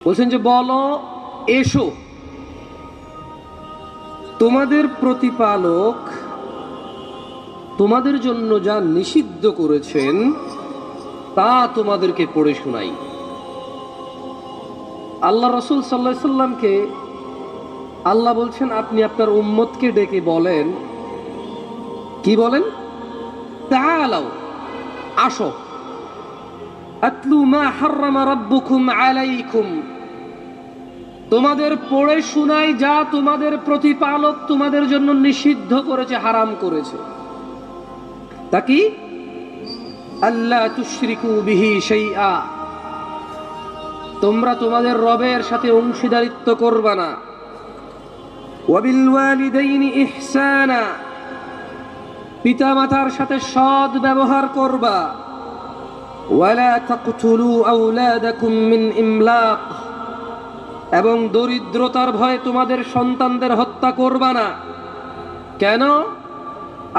বলছেন যে বলো এসো, তোমাদের প্রতিপালক তোমাদের জন্য যা নিষিদ্ধ করেছেন তা তোমাদেরকে পড়ে শোনাই। আল্লাহ রাসূল সাল্লাল্লাহু আলাইহি সাল্লামকে আল্লাহ বলছেন আপনি আপনার উম্মতকে ডেকে বলেন, কি বলেন? তাআলাও, আসো, আতলু মা হাররামা রাব্বুকুম আলাইকুম, তোমাদের পড়ে শোনাই যা তোমাদের প্রতিপালক তোমাদের জন্য নিষিদ্ধ করেছে, হারাম করেছে। তা কি? আল্লা তুশরিকু বিহি শাইআ, তোমরা তোমাদের রবের সাথে অংশীদারিত্ব করবা না। ওয়াবিল ওয়ালিদাইনি ইহসানা, পিতামাতার সাথে সৎ ব্যবহার করবা। ওয়ালা তাকতুলু আওলাদাকুম মিন ইমলাক, এবং দরিদ্রতার ভয়ে তোমাদের সন্তানদের হত্যা করবা না। কেন?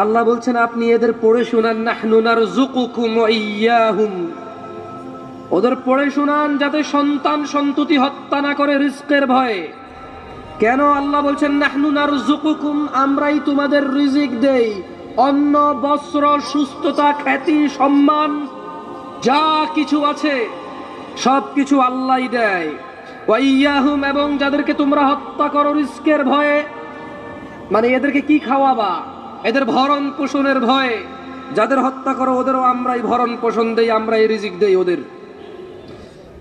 আল্লাহ বলছেন আপনি এদের পড়ে শোনান, নাহনু নারযুকুকুম ওয়া ইয়্যাহুম, ওদের পড়ে শোনান যাতে সন্তান সন্ততি হত্যা না করে রিজকের ভয়ে। কেন আল্লাহ বলছেন নাহনু নারযুকুকুম, আমরাই তোমাদের রিজিক দেই, অন্ন বস্ত্র সুস্থতা খ্যাতি সম্মান যা কিছু আছে সব কিছু আল্লাহই দেয়। ওয়া ইয়্যাহুম, এবং যাদেরকে তোমরা হত্যা করো রিজকের ভয়ে, মানে এদেরকে কি খাওয়াবা, এদের ভরণ পোষণের ভয়ে যাদের হত্যা করো ওদেরও আমরাই ভরণ পোষণ দেই, আমরাই রিজিক দেই ওদের।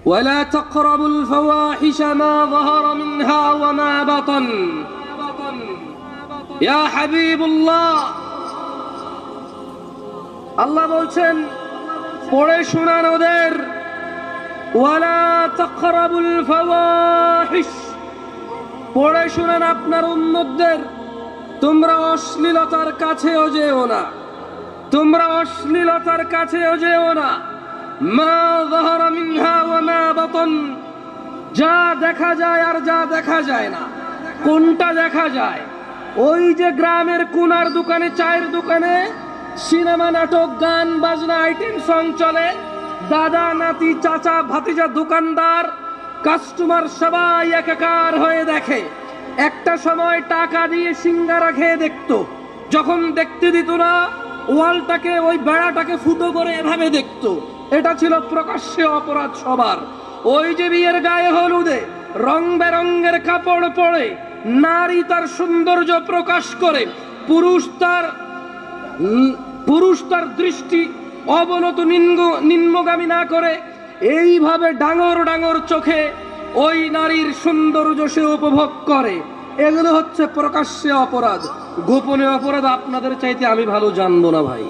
ওয়ালা তাকরাবুল ফাওয়াহিশা মা যাহারা মিনহা ওয়া মা বাতান, ইয়া হাবিবুল্লাহ, আল্লাহ বলছেন পড়ে শোনান ওদের। ওয়ালা তাকরাবুল ফাওয়াহিশ, পড়ে শোনান আপনার উম্মতদের তোমরা অশ্লীলতার কাছেও যেও না, তোমরা অশ্লীলতার কাছেও যেও না। মা যাহারা মিনহা ওয়া মা বাতান, যা দেখা যায় আর যা দেখা যায় না। কোনটা দেখা যায়? ওই যে গ্রামের কোনার দোকানে, চায়ের দোকানে সিনেমা নাটক গান বাজনা আইটেম সং চলে, দাদা নাতি চাচা ভাতিজা দোকানদার কাস্টমার সবাই একাকার হয়ে দেখে। একটা সময় টাকা দিয়ে সিঙ্গারা খেয়ে দেখতো, যখন দেখতে দিত না ওয়ালটাকে ওই বেড়াটাকে ফুটো করে এভাবে দেখতো। এটা ছিল প্রকাশ্যে অপরাধ সবার। ওই যে বিয়ের গায়ে হলুদে রং বেরঙের কাপড় পরে নারী তার সৌন্দর্য প্রকাশ করে, পুরুষ তার দৃষ্টি অবনত নিম্নগামী না করে এইভাবে ডাঙর ডাঙর চোখে ওই নারীর সৌন্দর্য সে উপভোগ করে। এগুলো হচ্ছে প্রকাশ্যে অপরাধ। গোপনে অপরাধ আপনাদের চাইতে আমি ভালো জানবো না ভাই।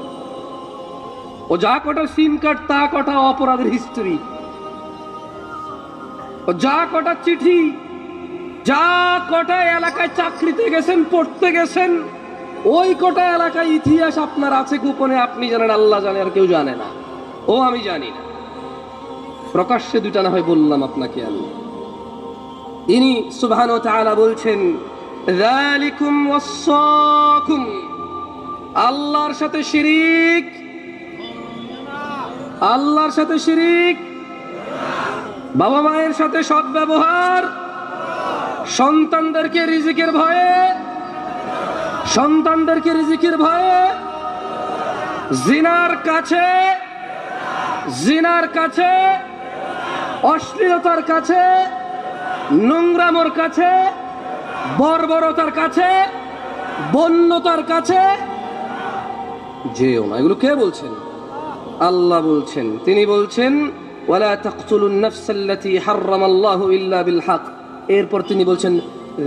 ও যা কটা সিম কার্ড তা কটা অপরাধের হিস্ট্রি, ও যা কটা চিঠি, যা কটা এলাকায় চাকরিতে গেছেন পড়তে গেছেন, ওই কটা এলাকায় ইতিহাস আপনার আছে গোপনে, আপনি জানেন, আল্লাহ জানে, আর কেউ জানে না। ও আমি জানি না। প্রকাশ্যে দুটা না হয় বললাম আপনাকে আমি। ইনি সুবহানাহু ওয়া তাআলা বলছেন যালিকুম ওয়াসাকুম, আল্লাহর সাথে শিরিক, আল্লাহর সাথে শিরিক, বাবা মায়ের সাথে সৎ ব্যবহার, সন্তানদেরকে রিজিকের ভয়ে, সন্তানদেরকে রিজিকের ভয়ে জিনার কাছে, জিনার কাছে, অশ্লীলতার কাছে, নোংরামোর কাছে, বর্বরতার কাছে, বন্যতার কাছে যেও না। এগুলো কে বলছেন? আল্লাহ বলছেন। তিনি বলছেন ওয়ালা তাকতুলুন নাফসাল্লাতী হাররামাল্লাহু ইল্লা বিল হক। এরপর তিনি বলছেন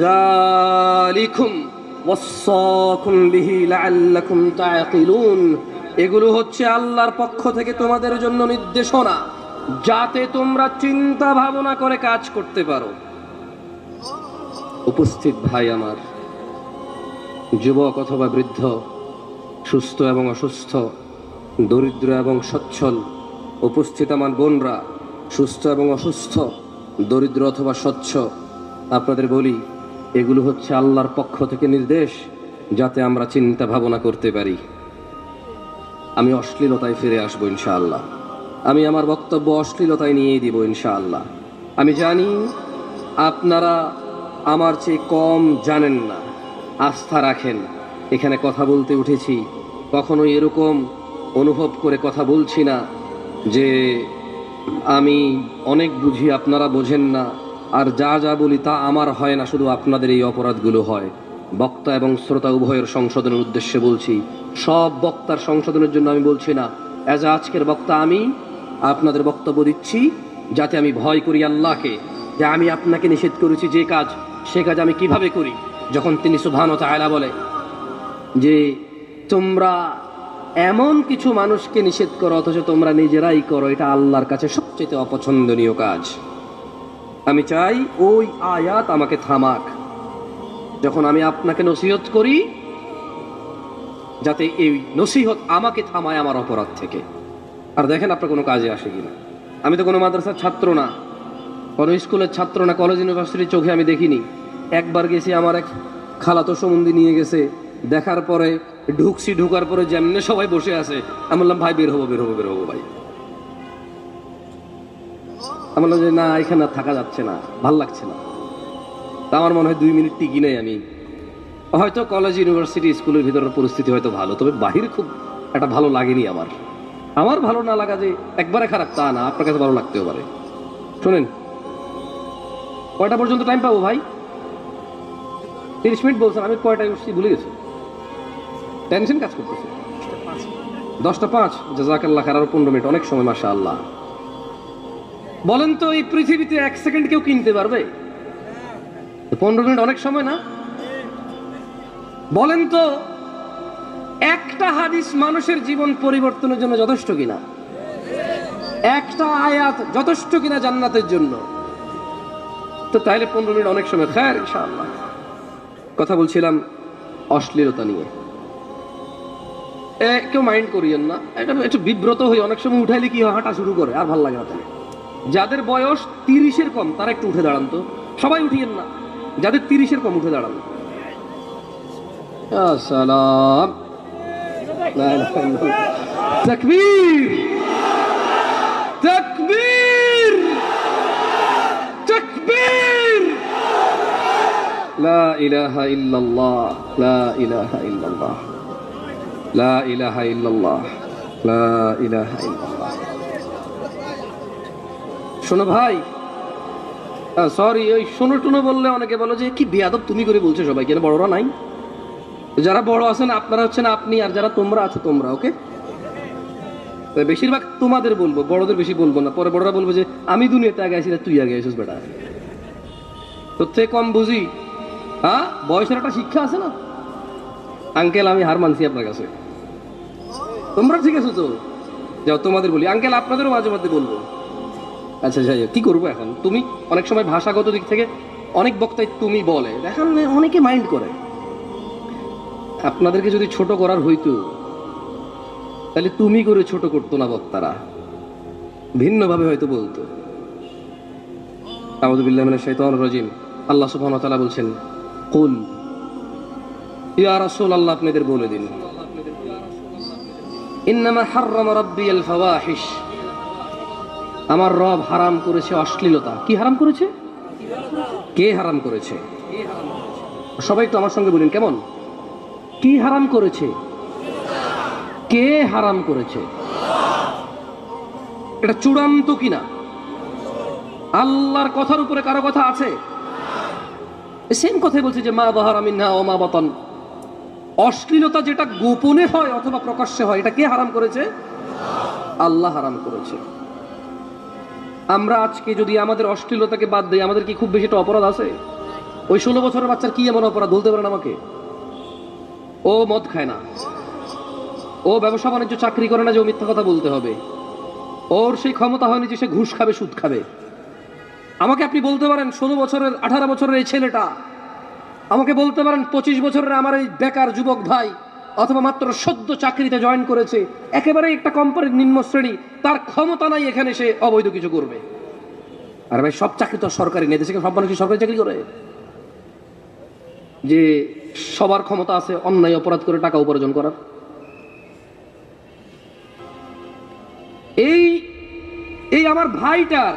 যালিকুম ওয়াসাকুম বিহি লাআল্লাকুম তাআকিলুন, এগুলো হচ্ছে আল্লাহর পক্ষ থেকে তোমাদের জন্য নির্দেশনা যাতে তোমরা চিন্তা ভাবনা করে কাজ করতে পারো। উপস্থিত ভাই আমার, যুবক অথবা বৃদ্ধ, সুস্থ এবং অসুস্থ, দরিদ্র এবং সচ্ছল, উপস্থিত আমার বোনরা, সুস্থ এবং অসুস্থ, দরিদ্র অথবা স্বচ্ছ, আপনাদের বলি এগুলো হচ্ছে আল্লাহর পক্ষ থেকে নির্দেশ যাতে আমরা চিন্তা ভাবনা করতে পারি। আমি অশ্লীলতায় ফিরে আসবো ইনশাআল্লাহ, আমি আমার বক্তব্য অশ্লীলতায় নিয়ে দিব ইনশাআল্লাহ। আমি জানি আপনারা আমার চেয়ে কম জানেন না, আস্থা রাখেন। এখানে কথা বলতে উঠেছি, কখনোই এরকম অনুভব করে কথা বলছি না যে আমি অনেক বুঝি আপনারা বোঝেন না, আর যা যা বলি তা আমার হয় না, শুধু আপনাদের এই অপরাধগুলো হয়। বক্তা এবং শ্রোতা উভয়ের সংশোধনের উদ্দেশ্যে বলছি, সব বক্তার সংশোধনের জন্য আমি বলছি না। আজকের বক্তা আমি আপনাদের বক্তব্য দিচ্ছি যাতে আমি ভয় করি আল্লাহকে, যে আমি আপনাকে নিষেধ করেছি যে কাজ, সে কাজ আমি কিভাবে করি। যখন তিনি সুবহানাহু ওয়া তাআলা বলে যে তোমরা এমন কিছু মানুষকে নিষেধ করো অথচ তোমরা নিজেরাই করো, এটা আল্লাহর কাছে সবচেয়ে অপছন্দনীয় কাজ। আমি চাই ওই আয়াত আমাকে থামাক যখন আমি আপনাকে নসিহত করি, যাতে এই নসিহত আমাকে থামায় আমার অপরাধ থেকে। আর দেখেন আপনার কোনো কাজে আসে কিনা। আমি তো কোনো মাদ্রাসার ছাত্র না, কোনো স্কুলের ছাত্র না, কলেজ ইউনিভার্সিটির চোখে আমি দেখিনি। একবার গেছি, আমার এক খালাতো সম্বন্ধী নিয়ে গেছে, দেখার পরে ঢুকার পরে যেমনে সবাই বসে আছে, আমি বললাম ভাই বের হবো ভাই। আমি বললাম যে না, এখানে আর থাকা যাচ্ছে না, ভাল লাগছে না। তা আমার মনে হয় 2 মিনিট টিকি নেই আমি। হয়তো কলেজ ইউনিভার্সিটি স্কুলের ভিতরের পরিস্থিতি হয়তো ভালো, তবে বাহিরে খুব একটা ভালো লাগেনি আমার ভালো না লাগা যে একবারে খারাপ তা না, আপনার কাছে ভালো লাগতেও পারে। শোনেন, কয়টা পর্যন্ত টাইম পাবো ভাই? 30 মিনিট বলছেন, আমি কয়টায় উঠছি ভুলে গেছি, টেনশন কাজ করতেছে। 10:05, জাযাকাল্লাহ খাইর, আরো 15 মিনিট, অনেক সময় মাশাআল্লাহ। বলেন তো এই পৃথিবীতে 1 সেকেন্ড কেউ কিনতে পারবে? 15 মিনিট অনেক সময় না? বলেন তো একটা হাদিস মানুষের জীবন পরিবর্তনের জন্য যথেষ্ট কিনা? একটা আয়াত যথেষ্ট কিনা জান্নাতের জন্য? তো তাইলে 15 মিনিট অনেক সময়। খায়র ইনশাআল্লাহ। কথা বলছিলাম অশ্লীলতা নিয়ে। কেউ মাইন্ড করিয়েন না, এটা একটু বিব্রত হই অনেক সময়। উঠাইলে কি হয়, হাঁটা শুরু করে, আর ভাল লাগে না। তাহলে যাদের বয়স 30-এর কম তারা একটু উঠে দাঁড়ান তো, সবাই উঠিয়েন না, যাদের 30-এর কম উঠে দাঁড়ান। আসসালাম, তাকবীর তাকবীর তাকবীর, লা ইলাহা ইল্লাল্লাহ, লা ইলাহা ইল্লাল্লাহ, লা ইলাহা ইল্লাল্লাহ, লা ইলাহা ইল্লাল্লাহ। শোনো ভাই, সরি, ওই শোনো টুনো বললে অনেকে বলো যে কি বেয়াদব তুমি করে বলছো সবাই, কেন বড়রা নাই? যারা বড় আছেন আপনারা হচ্ছেন আপনি, আর যারা তোমরা আছো তোমরা। ওকে, বেশিরভাগ তোমাদের বলবো, বড়দের বেশি বলবো না। পরে বড়রা বলবো যে আমি দুনিয়াতে আগে আছি, তুই আগে আছিস বেটা, তোর থেকে কম বুঝি। হ্যাঁ, বয়সের একটা শিক্ষা আছে না। আঙ্কেল আমি হার মানছি আপনার কাছে, তোমরা ঠিক আছো তো? যাও তোমাদের বলি, আঙ্কেল আপনাদেরও মাঝে মধ্যে বলবো। আচ্ছা যাই হোক, কি করবো এখন? তুমি অনেক সময় ভাষাগত দিক থেকে অনেক বক্তাই তুমি বলে, দেখেন অনেকে মাইন্ড করে। আপনাদেরকে যদি ছোট করার হইতো তাহলে তুমি করে ছোট করতো না, বক্তারা ভিন্নভাবে হয়তো বলতো। আউযু বিল্লাহি মিনাশ শাইতানির রাজিম। আল্লাহ সুবহানাহু ওয়া তাআলা বলছেন, কুল ইয়া রাসূলুল্লাহ, আপনাদের বলে দিন, ইন্নামা হাররামা রাব্বিয়াল ফাওয়াহিশ, আমার রব হারাম করেছে অশ্লীলতা। কি হারাম করেছে? কে হারাম করেছে? সবাই একটু আমার সঙ্গে বলেন, কেমন? কি হারাম করেছে? কে হারাম করেছে? এটা চূড়ান্ত কিনা? আল্লাহর কথার উপরে কারো কথা আছে? সেম কথাই বলছে যে মা যাহারা মিনহা ওয়া মা বাতান, অশ্লীলতা যেটা গোপনে হয় অথবা প্রকাশ্যে হয়, এটা কে হারাম করেছে? আল্লাহ হারাম করেছে। আমরা আজকে যদি আমাদের অশ্লীলতাকে বাদ দিই, আমাদের কি খুব বেশি একটা অপরাধ আছে? ওই 16 বছরের বাচ্চার কি এমন অপরাধ বলতে পারেন আমাকে? ও মদ খায় না, ও ব্যবসা বাণিজ্য চাকরি করে না যে ও মিথ্যা কথা বলতে হবে, ওর সেই ক্ষমতা হয়নি যে সে ঘুষ খাবে, সুদ খাবে। আমাকে আপনি বলতে পারেন 16 বছরের 18 বছরের এই ছেলেটা, আমাকে বলতে পারেন 25 বছরের আমার এই বেকার যুবক ভাই, অথবা মাত্র সদ্য চাকরিতে জয়েন করেছে, একেবারে একটা কোম্পানির নিম্ন শ্রেণী, তার ক্ষমতা নাই এখানে সে অবৈধ কিছু করবে। আর ভাই সব চাকরি তো সরকারি নেই, দেশে সব মানুষ সরকারি চাকরি করে, যে সবার ক্ষমতা আছে অন্যায় অপরাধ করে টাকা উপার্জন করার। এই এই আমার ভাইটার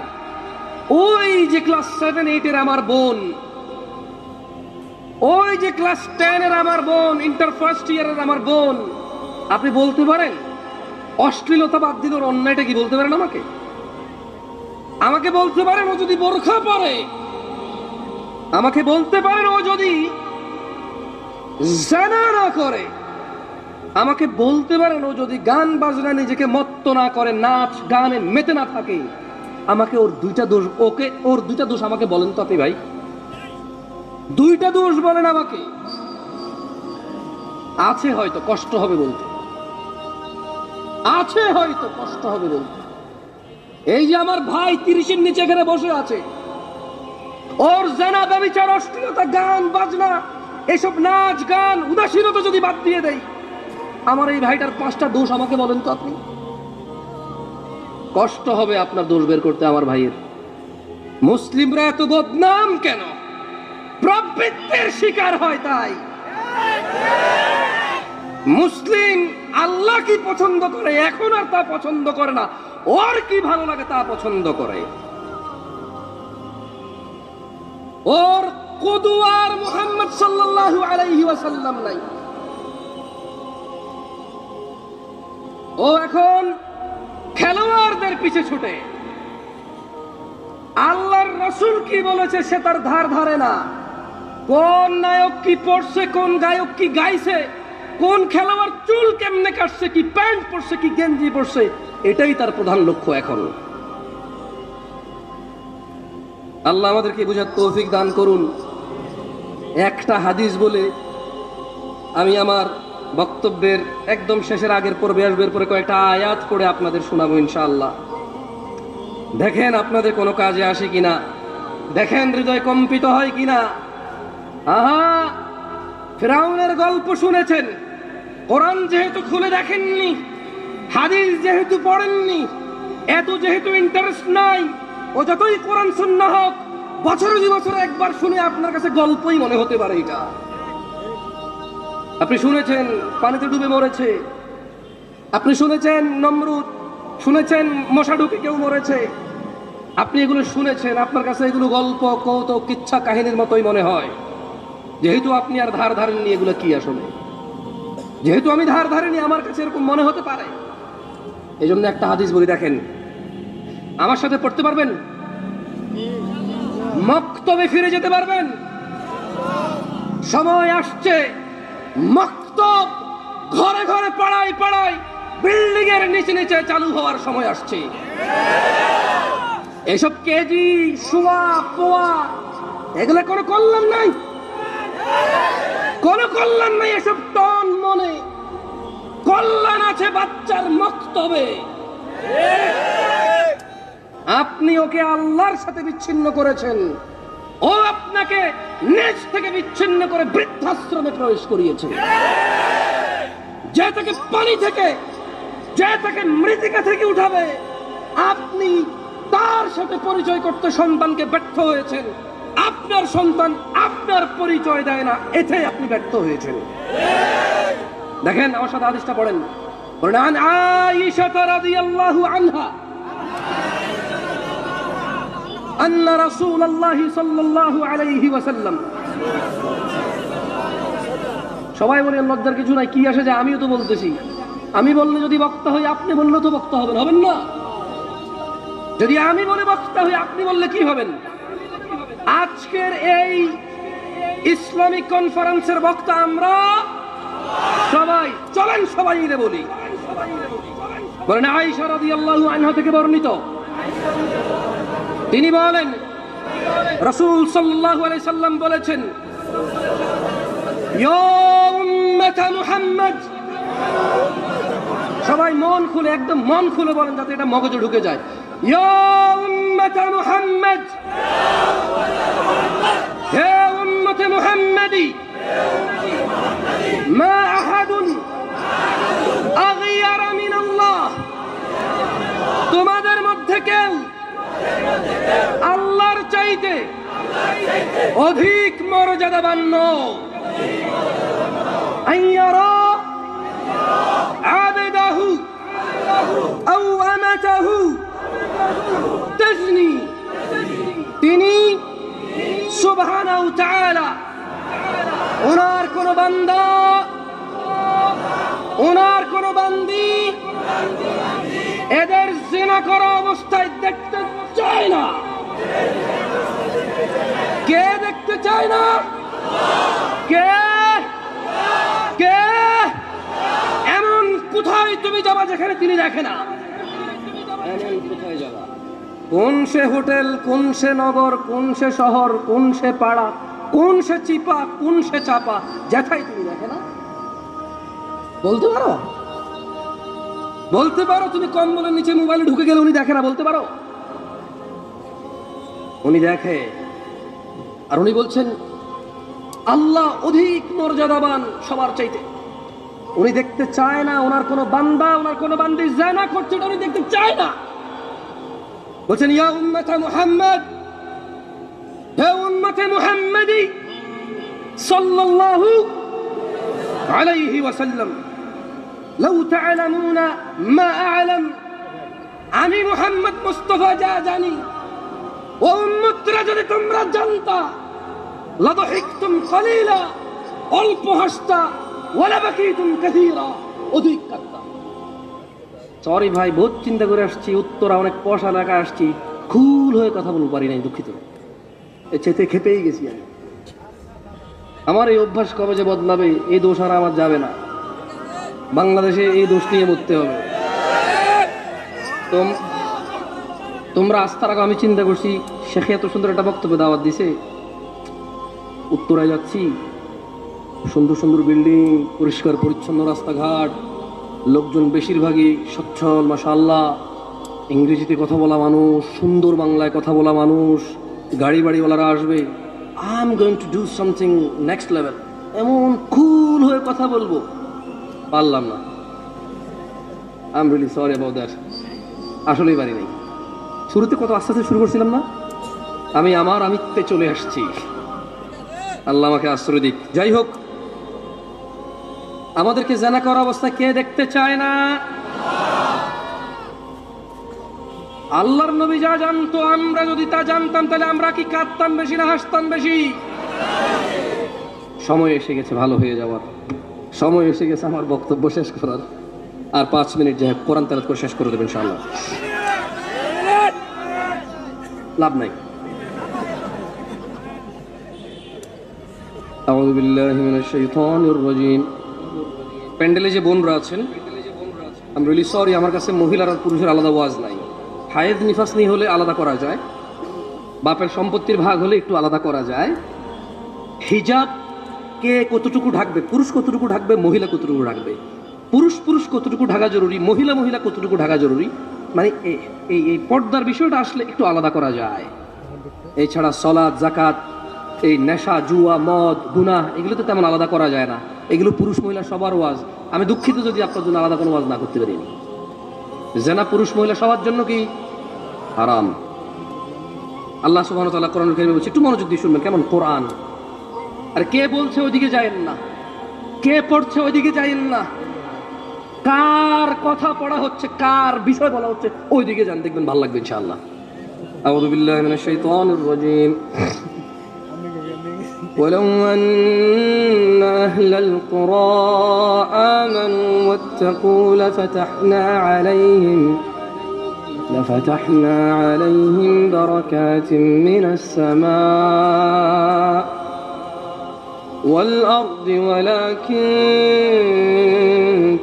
ওই যে ক্লাস 7-8 এর আমার বোন, ওই যে ক্লাস 10 এর আমার বোন, ইন্টার ফার্স্ট ইয়ারের আমার বোন, আপনি বলতে পারেন অশ্লীলতা বাদ দিল, ওর অন্যায়টা কি বলতে পারেন? আমাকে বলতে পারেন ও যদি বোরখা পরে, আমাকে বলতে পারেন ও যদি জানা না করে, আমাকে বলতে পারেন ও যদি গান বাজনা নিজেকে মত্ত না করে, নাচ গানে মেতে না থাকে, আমাকে ওর দুইটা দোষ, ওর দুইটা দোষ আমাকে বলেন তো আপনি ভাই, দুইটা দোষ বলেন আমাকে। আছে হয়তো, কষ্ট হবে বলতে, আছে হয়তো কষ্ট হবে বলতে। এই যে আমার ভাই 30-এর নিচে এখানে বসে আছে, ওর জানা ব্যভিচার, অশ্লীলতা, গান বাজনা, এসব নাচ গান উদাসীনতা যদি বাদ দিয়ে দেয়, আমার এই ভাইটার 5টা দোষ আমাকে বলেন তো আপনি। কষ্ট হবে আপনার দোষ বের করতে আমার ভাইয়ের। মুসলিমরা এত বদনাম কেন? প্রবৃত্তির শিকার হয় তাই। মুসলিম আল্লাহ কি পছন্দ করে এখন আর তা পছন্দ করে না, ওর কি ভালো লাগে তা পছন্দ করে। ওর কুদওয়ার মুহাম্মদ সাল্লাল্লাহু আলাইহি ওয়াসাল্লাম নাই। ও এখন খেলোয়াড়দের পিছে ছুটে, আল্লাহর রাসূল কি বলেছে সে তার ধার ধারে না। কোন নায়ক কি পড়ছে, কোন গায়ক কি গাইছে, কোন খেলোয়াড় চুল কেমনে কাটছে, কি প্যান্ট পরছে, কি গেঞ্জি পরছে, এটাই তার প্রধান লক্ষ্য এখন। আল্লাহ আমাদেরকে বুঝার তৌফিক দান করুন। একটা হাদিস বলে আমি আমার বক্তব্যের একদম শেষের আগের পর্বে আসবে, পরে কয়েকটা আয়াত করে আপনাদের শোনাবো ইনশাআল্লাহ। দেখেন আপনাদের কোনো কাজে আসে কিনা, দেখেন হৃদয় কম্পিত হয় কিনা। আহা, ফিরাউনের গল্প শুনেছেন, কোরআন যেহেতু খুলে দেখেননি, হাদিস যেহেতু পড়েননি, এত যেহেতু ইন্টারেস্ট নাই, ও যতই কোরআন সুন্নাহ হোক, বছরে 2 বছরে একবার শুনে আপনার কাছে গল্পই মনে হতে পারে এটা। আপনি শুনেছেন পানিতে ডুবে মরেছে, আপনি শুনেছেন নমরুদ, শুনেছেন মশা ঢুকে কেউ মরেছে, আপনি এগুলো শুনেছেন, আপনার কাছে এগুলো গল্প, কৌতুক, কিচ্ছা কাহিনীর মতোই মনে হয়। যেহেতু আপনি আর ধার ধারেননি এগুলো কি আসলে, যেহেতু আমি ধার ধারিনি, আমার কাছে এরকম মনে হতে পারে। এই জন্য একটা হাদিস বলি, দেখেন, আমার সাথে পড়তে পারবেন? মক্তবে ফিরে যেতে পারবেন? সময় আসছে, মক্তব ঘরে ঘরে, পাড়ায় পাড়ায়, বিল্ডিং এর নিচে নিচে চালু হওয়ার সময় আসছে। এসব কেজি, সোয়া, পোয়া, এগুলো কোনো কল্যাণ নাই, কোনো কল্যাণ নাই। এসব টন মনে, কল্যাণ আছে বাচ্চার মক্তবে। আপনি ওকে আল্লাহর সাথে বিচ্ছিন্ন করেছেন, ও আপনাকে নিজ থেকে বিচ্ছিন্ন করে বৃদ্ধাশ্রমে প্রবেশ করিয়েছে। যে তাকে পানি থেকে, যে তাকে মৃত্তিকা থেকে উঠাবে, আপনি তার সাথে পরিচয় করতে সন্তানকে ব্যর্থ হয়েছেন। আপনার সন্তান আপনার পরিচয় দেয় না, এতে আপনি ব্যর্থ হয়েছেন। দেখেন, আমার সাথে হাদিসটা পড়েন। বলেন, আয়েশা রাদিয়াল্লাহু আনহা আন্না রাসূলুল্লাহ সাল্লাল্লাহু আলাইহি ওয়াসাল্লাম। সবাই বলেন লজ্জার কিছু নাই, কি আসে যায়, আমিও তো বলতেছি। আমি বললে যদি বক্তা হই, আপনি বললে তো বক্তা হবেন, হবেন না? যদি আমি বলে বক্তা হই, আপনি বললে কি হবেন? আজকের এই ইসলামিক কনফারেন্সের বক্তা আমরা সবাই। চলেন সবাই মিলে বলি। বলেন, আয়েশা রাদিয়াল্লাহু আনহা থেকে বর্ণিত, তিনি বলেন রাসূল সাল্লাল্লাহু আলাইহি সাল্লাম বলেছেন, ইয়া উম্মাত মুহাম্মদ। সবাই মন খুলে, একদম মন খুলে বলেন, যাতে এটা মগজে ঢুকে যায়। ইয়া উম্মাত মুহাম্মদ, হে উম্মত মুহাম্মাদি, মা আহাদুন আগিয়ার মিন আল্লাহ। তোমাদের মধ্যে কেউ আল্লাহর চাইতে অধিক মর্যাদাবান নয়। আইয়ারা আবদাহু আও আমাতাহু তাজনি তিনি সুবহানাহু ওয়া তাআলা ওনার কোন বান্দা, ওনার কোন বান্দি এদের জিনা করা অবস্থায় দেখতে চায় না। কে দেখতে চায় না? কে কে? এমন কোথায় তুমি যাবা যেখানে তিনি দেখে না? এমন কোথায় যাবা? কোন সে হোটেল, কোন সে নগর, কোন সে শহর, কোন সে পাড়া, কোন সে চিপা, কোন সে চাপা, যেথায় তুমি দেখে না? বলতে পারো? বলতে পারো তুমি কম্বলের নিচে মোবাইলে ঢুকে গেলে উনি দেখে না? বলতে পারো? উনি দেখে। আর উনি বলছেন আল্লাহ অধিক মর্যাদাবান সবার চাইতে। উনি দেখতে চায় না ওনার কোন বান্দা, ওনার কোন বান্দি জিনা করছে, এটা উনি দেখতে চায় না। বলছেন ইয়া উম্মতে মুহাম্মদ, হে উম্মতে মুহাম্মদি সাল্লাল্লাহু আলাইহি ওয়াসাল্লাম, লাউ তা'লামুনা মা আ'লাম, আমি মুহাম্মদ মুস্তাফা যা জানি ও উম্মতরা যদি তোমরা জানতা, লাদহিকতুম কলিলা, অল্প হাসতা, ওয়ালা বাকিতুম কাসীরা, অধিক কাঁদতা। সরি ভাই, বহুত চিন্তা করে আসছি, উত্তরা অনেক পয়সা এলাকায় আসছি, খুল হয়ে কথা বলতে পারি নাই, দুঃখিত। এ চেতে খেপেই গেছি আমি। আমার এই অভ্যাস কবে যে বদলাবে, এই দোষ আর আমার যাবে না। বাংলাদেশে এই দোষ নিয়ে মরতে হবে। তোমরা আস্থা রাখো, আমি চিন্তা করছি শেখে এত সুন্দর একটা বক্তব্য দাওয়াত দিছে, উত্তরায় যাচ্ছি, সুন্দর সুন্দর বিল্ডিং, পরিষ্কার পরিচ্ছন্ন রাস্তাঘাট, লোকজন বেশিরভাগই সচ্ছল, মাশাআল্লাহ, ইংরেজিতে কথা বলা মানুষ, সুন্দর বাংলায় কথা বলা মানুষ, গাড়ি বাড়িওয়ালারা আসবে। I am going to do something next level, এমন কুল হয়ে কথা বলবো, পারলাম না। I am really sorry about that. আসলেই পারি নাই। শুরুতে কত আস্তে আস্তে শুরু করছিলাম না, আমি আমার আমিত্বে চলে আসছি। আল্লাহ আমাকে আশ্রয় দিক। যাই হোক, আমাদেরকে জিনা করা অবস্থায় কে দেখতে চায় না? আল্লাহর নবী যা জানতো, আমরা যদি তা জানতাম, তাহলে আমরা কি কাঁদতাম বেশি না হাসতাম বেশি? সময় এসে গেছে ভালো হয়ে যাওয়ার, সময় এসে গেছে আমার বক্তব্য শেষ করার। আর 5 মিনিট যাই কোরআন তেলাওয়াত করে শেষ করে দেবেন ইনশাআল্লাহ, লাভ নাই। আউযু বিল্লাহি মিনাশ শাইতানির রাজীম। প্যান্ডেলে যে বোনরা আছেন, আই এম রিয়েলি সরি, আমার কাছে মহিলার আর পুরুষের আলাদা ওয়াজ নাই। হায়েদ নিফাস নিয়ে হলে আলাদা করা যায়, বাপের সম্পত্তির ভাগ হলে একটু আলাদা করা যায়। হিজাব কে কতটুকু ঢাকবে, পুরুষ কতটুকু ঢাকবে, মহিলা কতটুকু ঢাকবে, পুরুষ কতটুকু ঢাকা জরুরি, মহিলা কতটুকু ঢাকা জরুরি, মানে এই পর্দার বিষয়টা আসলে একটু আলাদা করা যায়। এছাড়া সালাত, যাকাত, এই নেশা, জুয়া, মদ, গুনাহ, এগুলো তো তেমন আলাদা করা যায় না। এগুলো পুরুষ মহিলা সবার ওয়াজ। আমি দুঃখিত যদি আপনার জন্য আলাদা কোনো ওয়াজ না করতে পারিনি। জিনা পুরুষ মহিলা সবার জন্য কি হারাম। আল্লাহ সুবহানাহু ওয়া তাআলা কোরআনুল কারীমে বলছে, একটু মনোযোগ দিয়ে শুনবেন কেমন কোরআন। আর কে বলছে ওইদিকে যায়েন না, কে পড়ছে ওইদিকে যায়েন না, কার কথা পড়া হচ্ছে, কার বিষয় বলা হচ্ছে, ওইদিকে যান, দেখবেন ভালো লাগবে ইনশাআল্লাহ। আউযু বিল্লাহি মিনাশ শাইতানির রাজীম। ولو أن أهل القرى آمنوا واتقوا لفتحنا عليهم بركات من السماء والأرض ولكن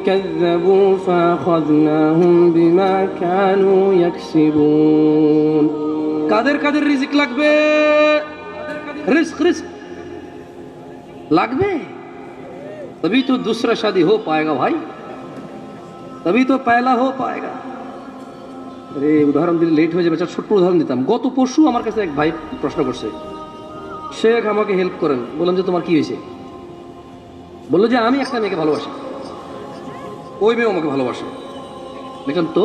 كذبوا فأخذناهم بما كانوا يكسبون। কাদের রিজিক লাগবে? रिस्क লাগবে, तभी तो दूसरा शादी हो पाएगा भाई, तभी तो पहला हो पाएगा। अरे উদাহরণ দিলে লেট হয়ে যাবে, ছোট্ট উদাহরণ দিতাম। গত পরশু আমার কাছে এক ভাই প্রশ্ন করছে, শেখ আমাকে হেল্প করেন। বললাম যে তোমার কি হয়েছে? বললো যে আমি একটা মেয়েকে ভালোবাসি, ওই মেয়েও আমাকে ভালোবাসে। দেখলাম তো।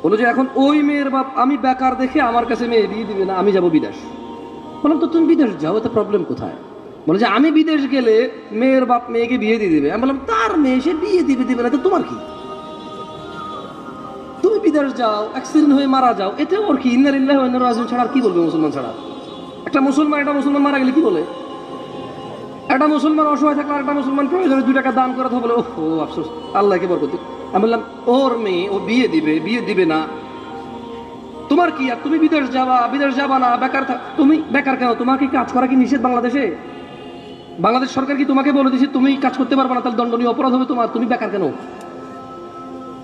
বললো যে এখন ওই মেয়ের বাপ আমি বেকার দেখে আমার কাছে মেয়ে বিয়ে দিবে না, আমি যাব বিদেশ। বললাম তো তুমি বিদেশ যাও, এতে প্রবলেম কোথায়? বলে যে আমি বিদেশ গেলে মেয়ের বাপ মেয়েকে বিয়ে দিয়ে দিবে। আমি বললাম তার মেয়ে, সে বিয়ে দিবে না, তো তোমার কি? তুমি বিদেশ যাও, অ্যাক্সিডেন্ট হয়ে মারা যাও, এতে ওর কি ইন্না লিল্লাহি ওয়া ইন্না ইলাইহি রাজিউন ছাড়া আর কি বলবে মুসলমান ছাড়া? একটা মুসলমান মারা গেলে কি বলে? একটা মুসলমান অসহায় থাকলে একটা মুসলমান প্রয়োজনে 2 টাকা দান করে তো বলে ও আফসোস, আল্লাহকে বরকত। আমি বললাম ওর মেয়ে, ও বিয়ে দিবে না, তোমার কি? আর তুমি বিদেশ যাবা না, বেকার তুমি বেকার কেন? তোমাকে কাজ করা কি নিষেধ বাংলাদেশে? বাংলাদেশ সরকার কি তোমাকে বলে দিয়েছে তুমি কাজ করতে পারবে না, তাহলে দণ্ডনীয় অপরাধ হবে তোমার? তুমি বেকার কেন?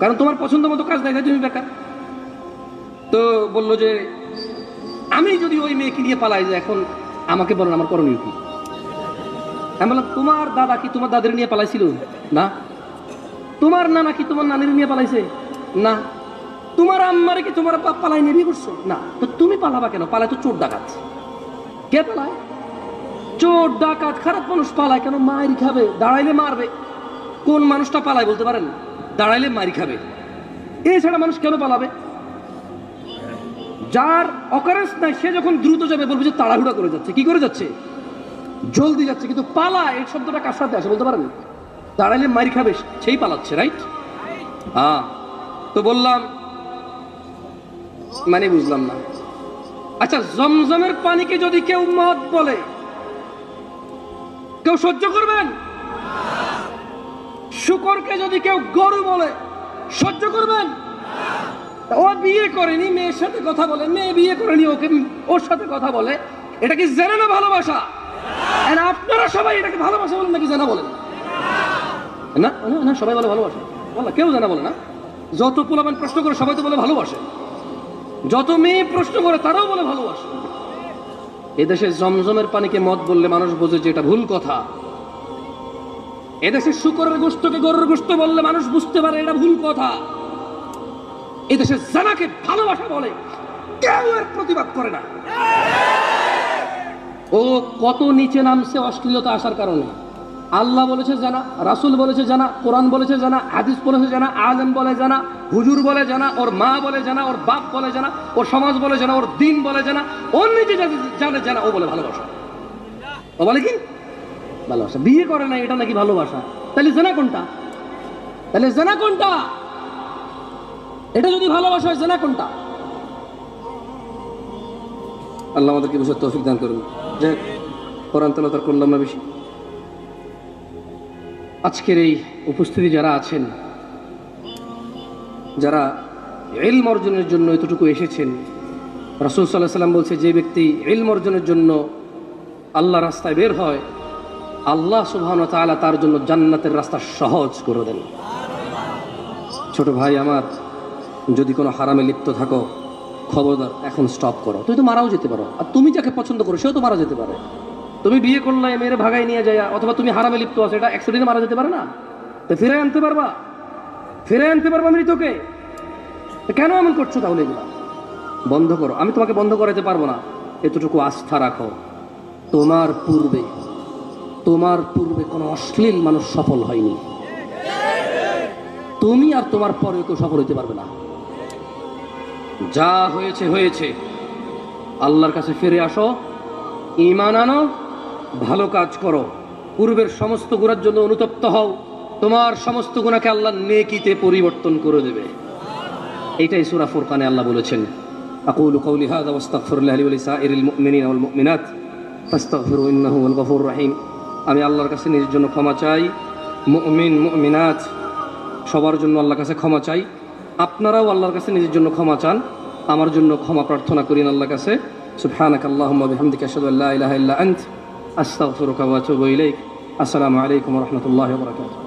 কারণ তোমার পছন্দ মতো কাজ দেখায় তুমি বেকার। তো বললো যে আমি যদি ওই মেয়েকে নিয়ে পালাই, যে এখন আমাকে বলেন আমার করণীয় কি? আমি বললাম তোমার দাদা কি তোমার দাদের নিয়ে পালাইছিল? না। তোমার নানা কি তোমার নানির নিয়ে পালাইছে? না। তোমার আম্মারে কি তোমার বাপ পালাই নিয়ে বিয়ে করছো? না। তো তুমি পালাবা কেন? পালায় তো চোর ডাকাত। কে পালায়? চোর ডাকাত, খারাপ মানুষ পালায় কেন? মায়ের খাবে, দাঁড়াইলে মারবে। কোন মানুষটা পালায় বলতে পারেন? দাঁড়াইলে মারি খাবে। এছাড়া মানুষ কেন পালাবে? যার অকারেন্স নাই সে যখন দ্রুত যাবে বলবে যে তাড়াহুড়া করে যাচ্ছে। কি করে যাচ্ছে? জলদি যাচ্ছে। কিন্তু পালা এই শব্দটা কার সাথে আসে বলতে পারেন? দাঁড়াইলে মারি খাবে সেই পালাচ্ছে, রাইট? তো বললাম মানে বুঝলাম না। আচ্ছা, জমজমের পানিকে যদি কেউ মদ বলে, কেউ সহ্য করবেন? শুকরকে যদি কেউ গরু বলে, সহ্য করবেন? ও বিয়ে করেনি, মেয়ের সাথে কথা বলে, মেয়ে বিয়ে করেনি, ওর সাথে কথা বলে, এটা কি জেনা না ভালোবাসা? আপনারা সবাই এটাকে ভালোবাসা বলেন নাকি জেনা বলেন? না না, সবাই বলে ভালোবাসা। বলা কেউ জেনা বলে না। যত পোলাপান প্রশ্ন করে সবাই তো বলে ভালোবাসে, যত মেয়ে প্রশ্ন করে তারাও বলে ভালোবাসে। এদেশে জমজমের পানিকে মদ বললে মানুষ বোঝে যে এটা ভুল কথা। এদেশে শুকরের গোশতকে গরুর গোশত বললে মানুষ বুঝতে পারে এটা ভুল কথা। এদেশে জানাকে ভালোবাসা বলে, কেউ এর প্রতিবাদ করে না। ও কত নিচে নামছে অশ্লীলতা আসার কারণে। আল্লাহ বলেছে জানা, রাসূল বলেছে জানা, কোরআন বলেছে জানা, হাদিস বলেছে জানা, আলেম বলে জানা, হুজুর বলে জানা, ওর মা বলে জানা, ওর বাপ বলে জানা, ওর সমাজ বলে জানা, ওর দিন বলে জানা, ওর নিজে জানে জানা, ও বলে ভালোবাসা। ও বলে কি ভালোবাসা? বিয়ে করে না, এটা নাকি ভালোবাসা? তাহলে জানা কোনটা? এটা যদি ভালোবাসা হয়, জানা কোনটা? আল্লাহ আমাদেরকে বুঝার তৌফিক দান করুন। যে কোরআন তেলাওয়াত করলাম না বেশি। আজকের এই উপস্থিতি যারা আছেন, যারা ইলম অর্জনের জন্য এতটুকু এসেছেন, রাসূল সাল্লাল্লাহু আলাইহি ওয়াসাল্লাম বলছে যে ব্যক্তি ইলম অর্জনের জন্য আল্লাহর রাস্তায় বের হয়, আল্লাহ সুবহানাহু ওয়া তাআলা তার জন্য জান্নাতের রাস্তা সহজ করে দেন। ছোট ভাই আমার, যদি কোনো হারামে লিপ্ত থাকো, খবরদার এখন স্টপ করো। তুই তো মারাও যেতে পারো, আর তুমি যাকে পছন্দ করো সেও তো মারা যেতে পারে। তুমি বিয়ে করলে মেয়ের ভাগাই নিয়ে যায়, অথবা তুমি হারামে লিপ্ত আছো, এটা অ্যাক্সিডেন্টে মারা যেতে পারে না? তো ফিরে আনতে পারবা মৃতকে? কেন এমন করছো? তাহলে এগুলা বন্ধ করো। আমি তোমাকে বন্ধ করাতে পারবো না, এতটুকু আস্থা রাখো। তোমার পূর্বে কোনো অশ্লীল মানুষ সফল হয়নি, তুমি আর তোমার পরে কেউ সফল হইতে পারবে না। যা হয়েছে। আল্লাহর কাছে ফিরে আসো, ঈমান আনো, ভালো কাজ করো, পূর্বের সমস্ত গুনার জন্য অনুতপ্ত হও, তোমার সমস্ত গুনাহকে আল্লাহ নেকিতে পরিবর্তন করে দেবে। এইটাই সূরা ফুরকানে আল্লাহ বলেছেন, আকুলু কওলি হাযা ওয়াস্তাগফিরুল্লাহ লি ওয়া লিসাইরিল মুমিনিনা ওয়াল মুমিনাত ফাস্তাগফিরু ইন্নাহু হুয়াল গফুরুর রহিম। আমি আল্লাহর কাছে নিজের জন্য ক্ষমা চাই, মুমিন মুমিনাত সবার জন্য আল্লাহর কাছে ক্ষমা চাই। আপনারাও আল্লাহর কাছে নিজের জন্য ক্ষমা চান, আমার জন্য ক্ষমা প্রার্থনা করেন আল্লাহর কাছে। সুবহানাকাল্লাহুম্মা ওয়া বিহামদিকা আশহাদু আল্লা ইলাহা ইল্লা আনতা আস্তাগফিরুকা ওয়া আতুবু ইলাইক। আসসালামু আলাইকুম ওয়া রাহমাতুল্লাহি ওয়া বারাকাতুহু।